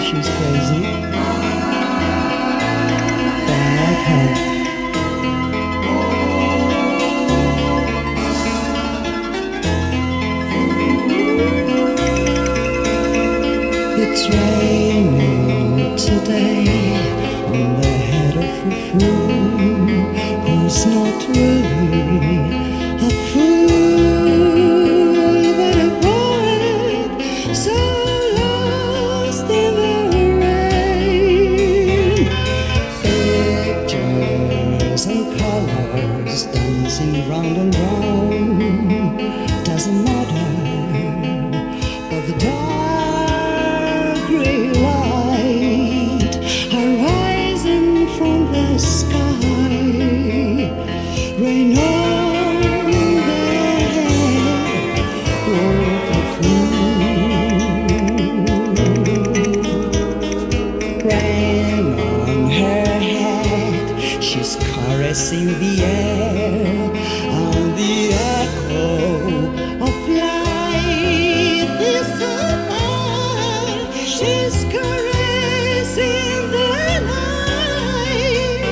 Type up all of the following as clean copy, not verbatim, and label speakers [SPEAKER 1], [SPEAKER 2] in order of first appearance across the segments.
[SPEAKER 1] she's crazy. But her. It's raining today on the head of a fool who's not really a fool, but a poet so lost in the rain. Pictures and colors dancing round and round, doesn't matter, but the dark grey light arising from the sky, rain on the head of a fool. Rain on her head, she's caressing the air, and the echo of life is so high. She's caressing the night.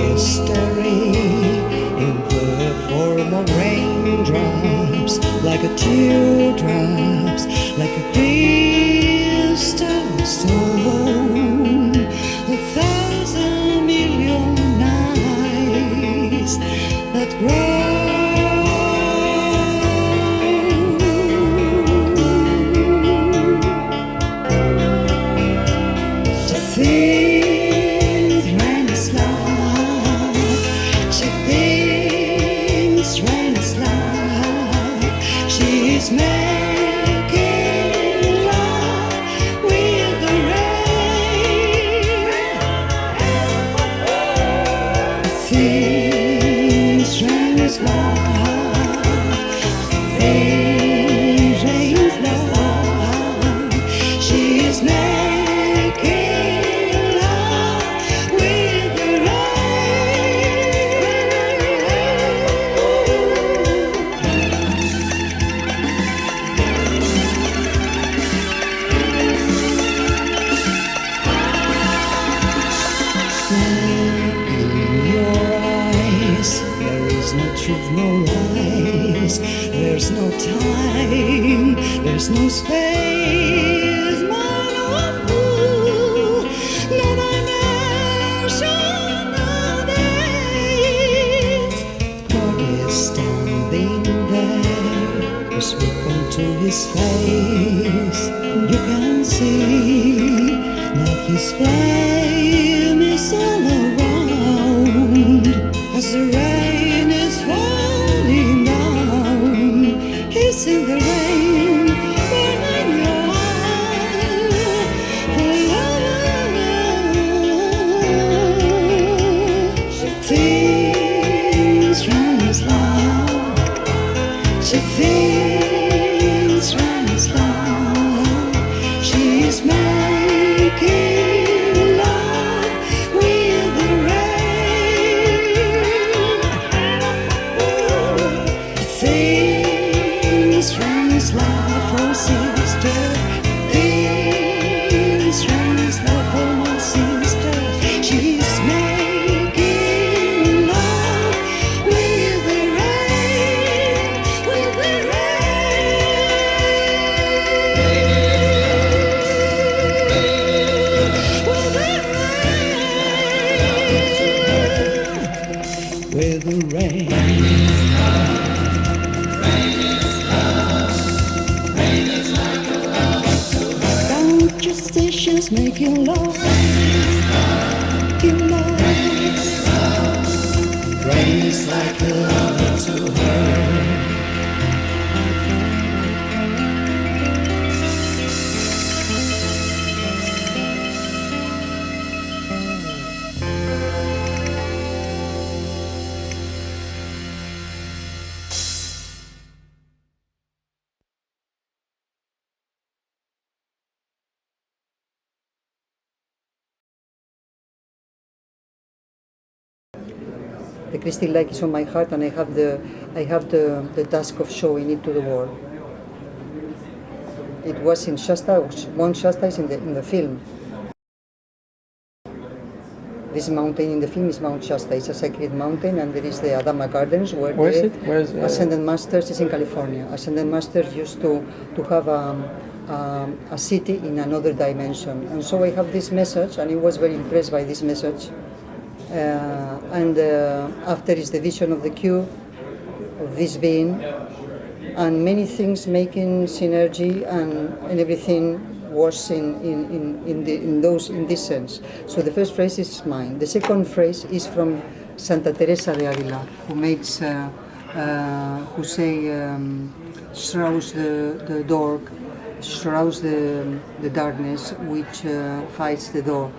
[SPEAKER 1] Mystery in the form of raindrops, like a teardrops, like a crystal stone. A thousand million eyes that grow. She thinks rain is love. She thinks rain is love. She's making love with the rain. Thinks rain is love. Thinks rain is love. She's making love with the in your eyes, there is no truth, no lies. There's no time, there's no space, no fool, no dimension, no days. God is standing there, just look onto his face. You can see that his flame is all around. As the rain is falling down, he's in the rain, burning your eyes. She thinks rain is love. She thinks rain is love. She's making love with the rain. Things rain is love for sister. Things rain is love for my sister. She's making love with the rain, with the rain, with the rain. Count your stations, making love, making love. Rain is like a lover to her. The crystal lake is on my heart, and I have the task of showing it to the world.
[SPEAKER 2] It was in Shasta. Mount Shasta is in the film. This mountain in the film is Mount Shasta. It's a sacred mountain, and there is the Adama Gardens where
[SPEAKER 3] Where's
[SPEAKER 2] the
[SPEAKER 3] it? Where's
[SPEAKER 2] Ascended Masters is in California. Ascended Masters used to have a city in another dimension, and so I have this message, and I was very impressed by this message. After is the vision of the cube, of this being, and many things making synergy, and everything was in this sense. So the first phrase is mine. The second phrase is from Santa Teresa de Avila, who shrouds the door, shrouds the darkness which hides the door,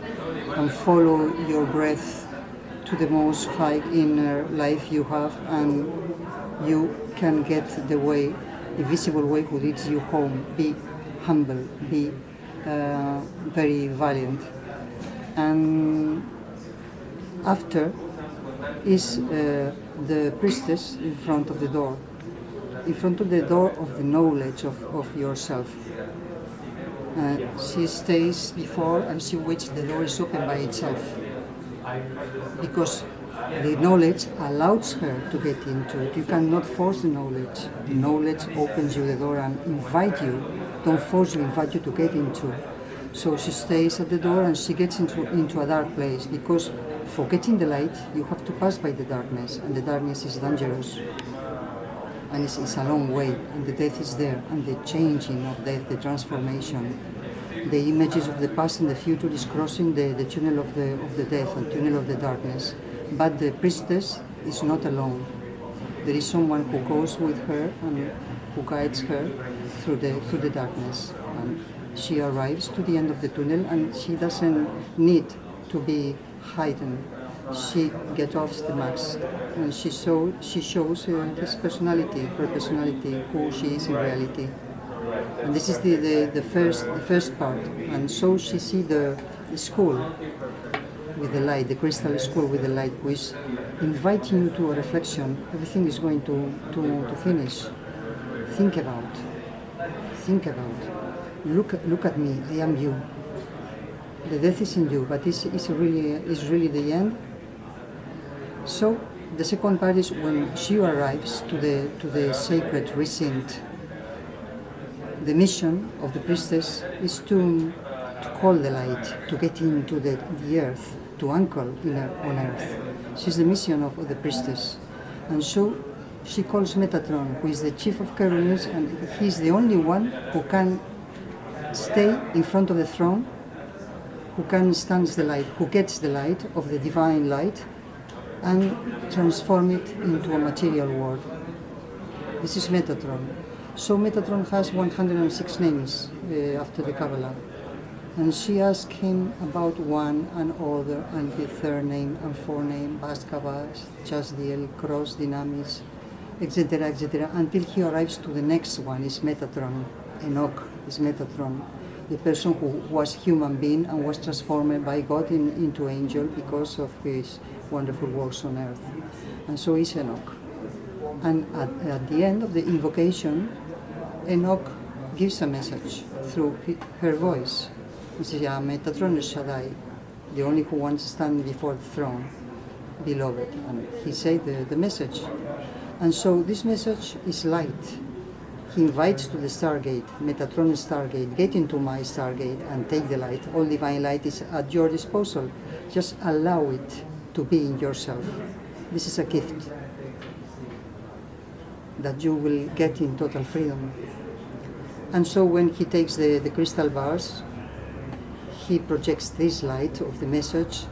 [SPEAKER 2] and follow your breath to the most high inner life you have, and you can get the way, the visible way who leads you home. Be humble, be very valiant. And after is the priestess in front of the door, of the knowledge of yourself. She stays before and she waits the door is open by itself, because the knowledge allows her to get into it. You cannot force the knowledge. The knowledge opens you the door and invite you. Don't force you, invite you to get into. So she stays at the door and she gets into a dark place, because for getting the light you have to pass by the darkness, and the darkness is dangerous. And it's a long way, and the death is there, and the changing of death, the transformation. The images of the past and the future is crossing the tunnel of the death and tunnel of the darkness. But the priestess is not alone. There is someone who goes with her and who guides her through the darkness. And she arrives to the end of the tunnel, and she doesn't need to be hidden. She gets off the mask, and she shows her personality, who she is in reality. And this is the first part. And so she sees the school with the light, the crystal skull with the light, which inviting you to a reflection. Everything is going to finish. Think about. Look at me. I am you. The death is in you, but it's really the end. So the second part is when she arrives to the sacred precinct. The mission of the priestess is to call the light, to get into the earth, to anchor on earth. She's the mission of the priestess. And so she calls Metatron, who is the chief of cherubims, and he's the only one who can stay in front of the throne, who can stand the light, who gets the light of the divine light and transform it into a material world. This is Metatron. So Metatron has 106 names after the Kabbalah. And she asked him about one and other, and the third name and fourth name, Baskabas, Chasdiel, Cross, Dynamis, etc., until he arrives to the next one, is Metatron. Enoc is Metatron, the person who was human being and was transformed by God into angel because of his wonderful works on earth. And so is Enoc. And at the end of the invocation, Enoc gives a message through her voice. He says, Metatron Shaddai, the only who wants to stand before the throne, beloved. And he said the message. And so this message is light. He invites to the Stargate, Metatron Stargate, get into my Stargate and take the light. All divine light is at your disposal. Just allow it to be in yourself. This is a gift that you will get in total freedom. And so when he takes the crystal bars, he projects this light of the message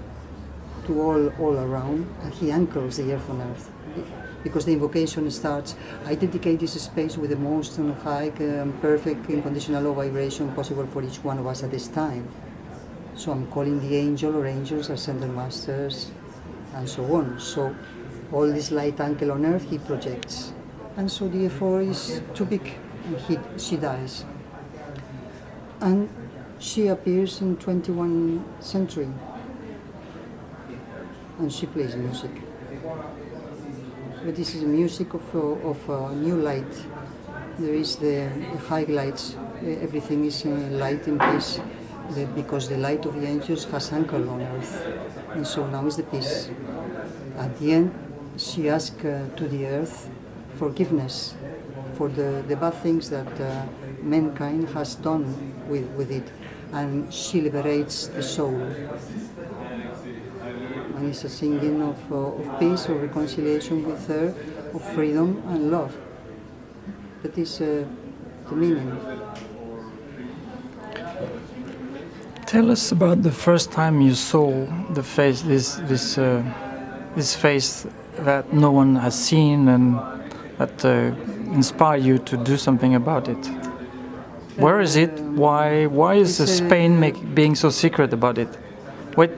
[SPEAKER 2] to all around, and he anchors the earth on earth. Because the invocation starts, I dedicate this space with the most high, perfect, unconditional love vibration possible for each one of us at this time. So I'm calling the angel or angels, ascended masters, and so on. So all this light angle on earth he projects. And so the effort is too big, and she dies. And she appears in 21st century, and she plays music. But this is music of new light, there is the highlights. Everything is light in peace, because the light of the angels has anchored on earth, and so now is the peace. At the end, she asked to the earth forgiveness for the bad things that mankind has done with it, and she liberates the soul. And it's a singing of peace, of reconciliation with her, of freedom and love. That is the meaning.
[SPEAKER 3] Tell us about the first time you saw the face, this face that no one has seen, and that inspired you to do something about it. Where is it? Why is Spain being so secret about it? Wait.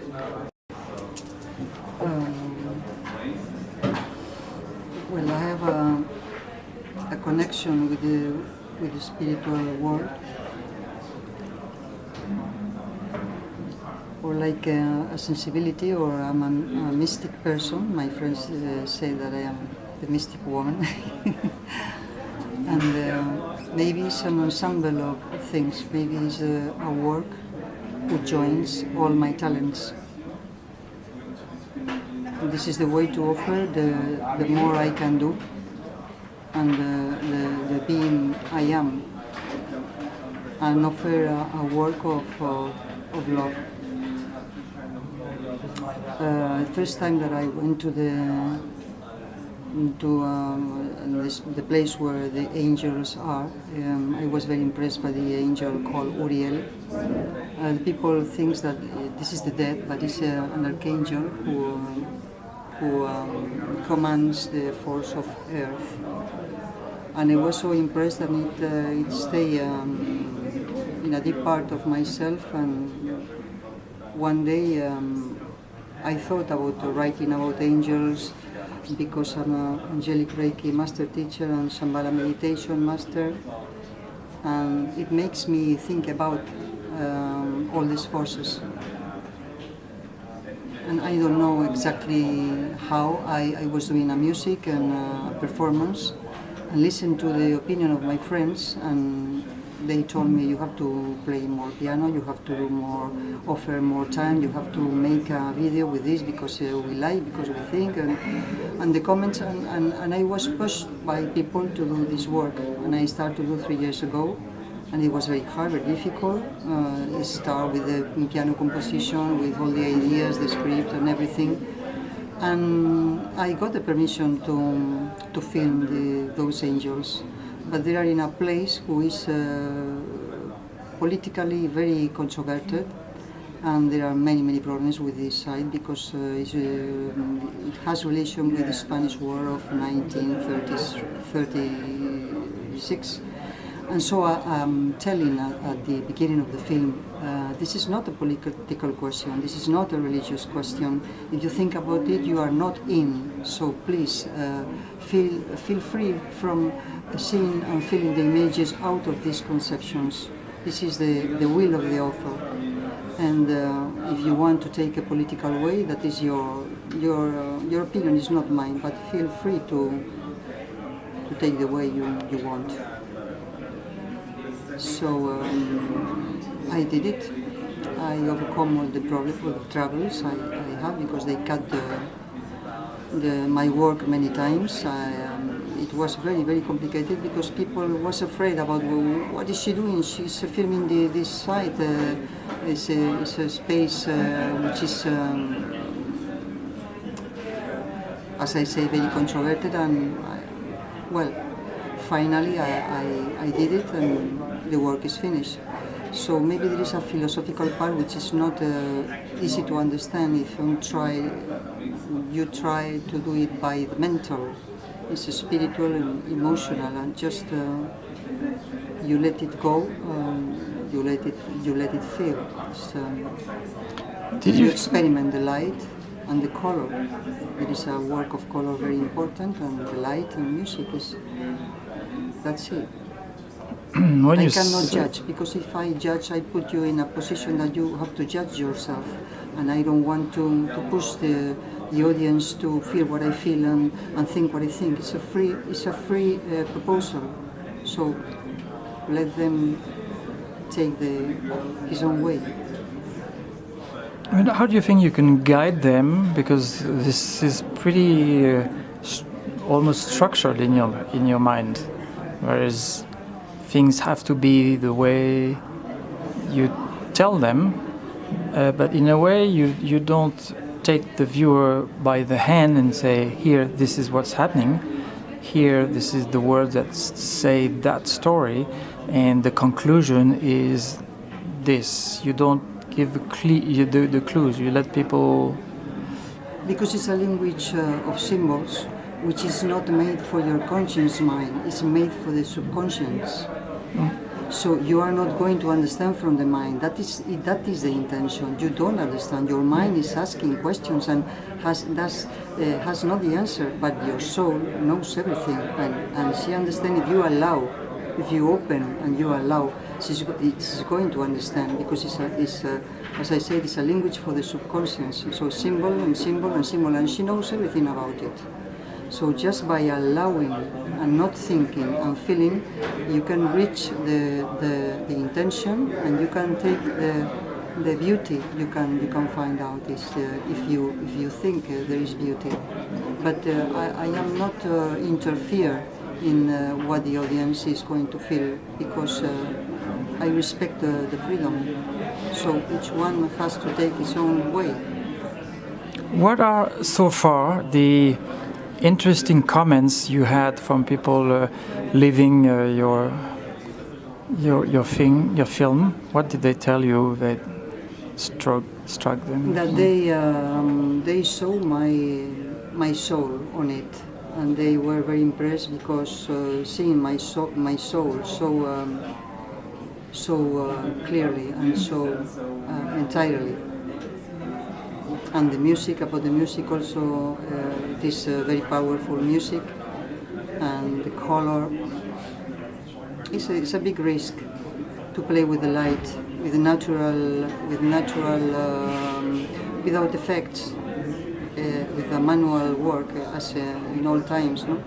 [SPEAKER 2] Well, I have a connection with the spiritual world, or like a sensibility, or I'm a mystic person. My friends say that I am the mystic woman. And maybe it's an ensemble of things. Maybe it's a work who joins all my talents. This is the way to offer the more I can do, and the being I am, and offer a work of love. First time that I went to the place where the angels are, I was very impressed by the angel called Uriel. People think that this is the dead, but it's an archangel who commands the force of earth. And I was so impressed that it stayed in a deep part of myself. And one day I thought about writing about angels, because I'm an angelic Reiki master teacher and Shambhala meditation master, and it makes me think about all these forces. And I don't know exactly how. I was doing a music and a performance, and listened to the opinion of my friends, and they told me, you have to play more piano, you have to do more, offer more time, you have to make a video with this because we like, because we think, and the comments, and I was pushed by people to do this work, and I started to do 3 years ago, and it was very hard, very difficult. It started with the piano composition, with all the ideas, the script and everything. And I got the permission to film those angels, but they are in a place who is politically very controverted, and there are many problems with this site, because it has relation with the Spanish War of 1936. And so I'm telling at the beginning of the film, this is not a political question, this is not a religious question. If you think about it, you are not in, so please feel free from seeing and feeling the images out of these conceptions. This is the will of the author. And if you want to take a political way, that is your opinion, is not mine, but feel free to take the way you want. So I did it. I overcome all the problems, all the troubles I have, because they cut my work many times. It was very complicated, because people was afraid about, well, what is she doing? She's filming this site. It's a space which is, as I say, very controverted. And finally I did it, and the work is finished. So maybe there is a philosophical part which is not easy to understand if you try to do it by the mental. It's spiritual and emotional, and just you let it go, you let it feel. You experiment the light and the color. There is a work of color very important, and the light and music that's it. I cannot judge, because if I judge, I put you in a position that you have to judge yourself, and I don't want to push the audience to feel what I feel and think what I think. It's a free proposal, So let them take his own way.
[SPEAKER 3] I mean, how do you think you can guide them? Because this is pretty almost structured in your mind, whereas things have to be the way you tell them, but in a way you don't take the viewer by the hand and say, here, this is what's happening, here, this is the words that say that story, and the conclusion is this. You don't give the clues, you let people...
[SPEAKER 2] Because it's a language of symbols, which is not made for your conscious mind, it's made for the subconscious. So you are not going to understand from the mind. That is the intention. You don't understand. Your mind is asking questions and has not the answer, but your soul knows everything, and she understands. If you open and you allow, she's going to understand, because as I said, it's a language for the subconscious. So symbol and symbol and symbol, and she knows everything about it. So just by allowing and not thinking and feeling, you can reach the intention, and you can take the beauty. You can find out if you think there is beauty. But I am not interfere in what the audience is going to feel, because I respect the freedom. So each one has to take his own way.
[SPEAKER 3] What are so far the interesting comments you had from people leaving your film? What did they tell you that struck them?
[SPEAKER 2] That they saw my soul on it, and they were very impressed, because seeing my soul so clearly and so entirely. And the music also, it is very powerful music, and the color. It's a big risk to play with the light, with natural, without effects, with a manual work, as in all times, no,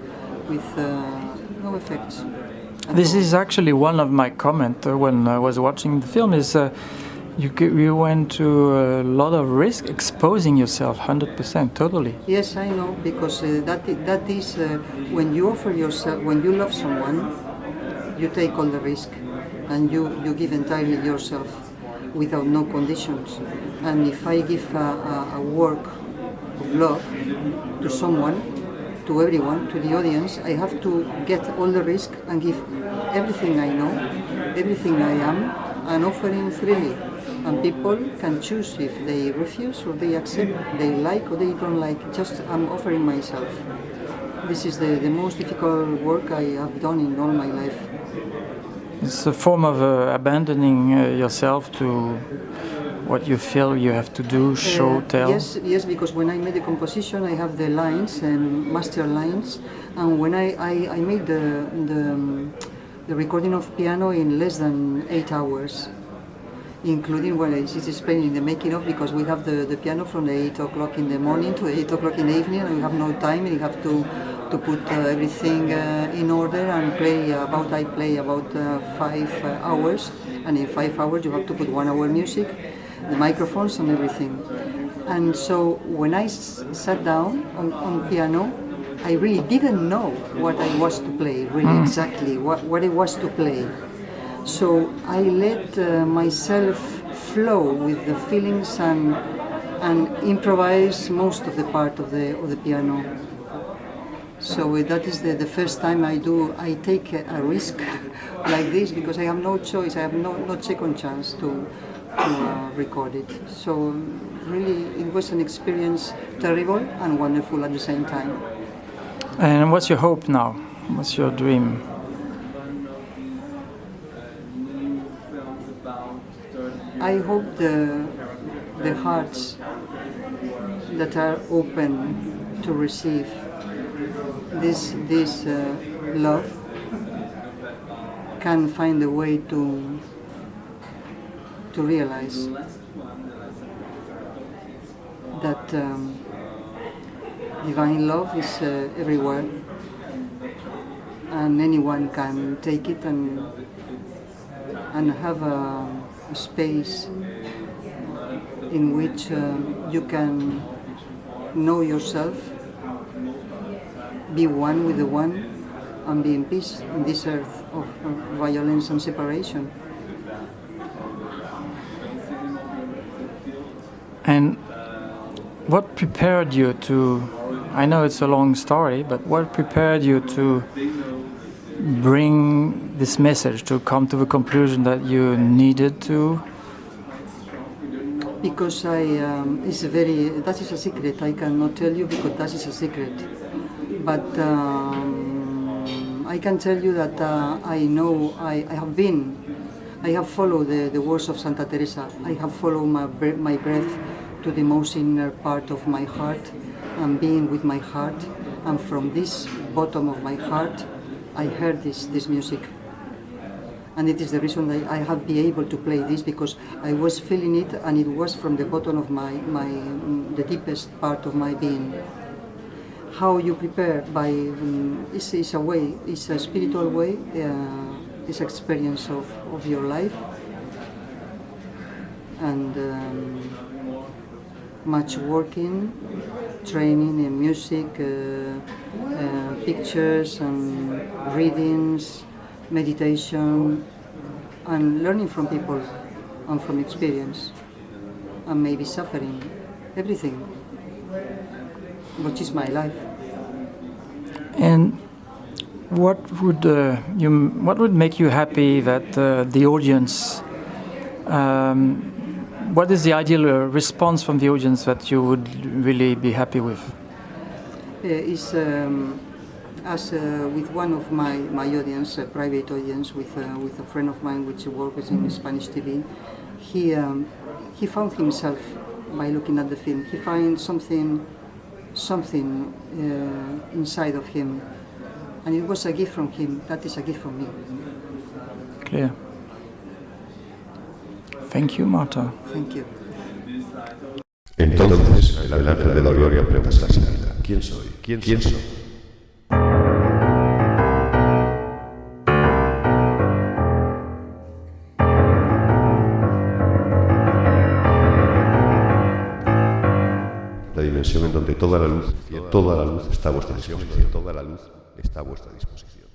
[SPEAKER 2] with no effects.
[SPEAKER 3] This is actually one of my comments when I was watching the film. Is you went to a lot of risk, exposing yourself 100%, totally.
[SPEAKER 2] Yes, I know, because that is when you offer yourself, when you love someone, you take all the risk, and you give entirely yourself without no conditions. And if I give a work of love to someone, to everyone, to the audience, I have to get all the risk and give everything I know, everything I am, and offering freely. And people can choose if they refuse or they accept, they like or they don't like. Just I'm offering myself. This is the most difficult work I have done in all my life.
[SPEAKER 3] It's a form of abandoning yourself to what you feel you have to do, show, tell.
[SPEAKER 2] Yes, because when I made the composition, I have the lines and master lines, and when I made the recording of piano in less than 8 hours, including when it's explaining the making of, because we have the piano from 8 o'clock in the morning to 8 o'clock in the evening, and we have no time, and you have to put everything in order and I play about 5 hours, and in 5 hours you have to put 1 hour music, the microphones and everything. And so when I sat down on piano, I really didn't know what I was to play, really exactly what it was to play. So I let myself flow with the feelings and improvise most of the part of the piano. So that is the first time I take a risk like this, because I have no choice, I have no second chance to record it. So really it was an experience terrible and wonderful at the same time.
[SPEAKER 3] And what's your hope now? What's your dream?
[SPEAKER 2] I hope the hearts that are open to receive this love can find a way to realize that divine love is everywhere, and anyone can take it and have a space in which you can know yourself, be one with the one, and be in peace in this earth of violence and separation.
[SPEAKER 3] And what prepared you to, I know it's a long story, but what prepared you to bring this message, to come to the conclusion that you needed to?
[SPEAKER 2] Because that is a secret. I cannot tell you because that is a secret. But I can tell you that I know I have followed the words of Santa Teresa. I have followed my breath to the most inner part of my heart and being with my heart. And from this bottom of my heart, I heard this music. And it is the reason that I have been able to play this, because I was feeling it, and it was from the bottom of the deepest part of my being. How you prepare is a way, it's a spiritual way, this experience of your life, and much working, training in music, pictures and readings, meditation, and learning from people and from experience, and maybe suffering, everything, which is my life.
[SPEAKER 3] And what would make you happy that the audience? What is the ideal response from the audience that you would really be happy with?
[SPEAKER 2] As with one of my audience, a private audience, with a friend of mine which works in Spanish TV, he found himself by looking at the film. He finds something inside of him, and it was a gift from him. That is a gift from me.
[SPEAKER 3] Clear. Thank you, Marta.
[SPEAKER 2] Thank you.
[SPEAKER 4] Entonces, el ángel de la gloria pregunta a Santa: ¿Quién soy? ¿Quién soy? La dimensión en donde toda la luz está a vuestra disposición.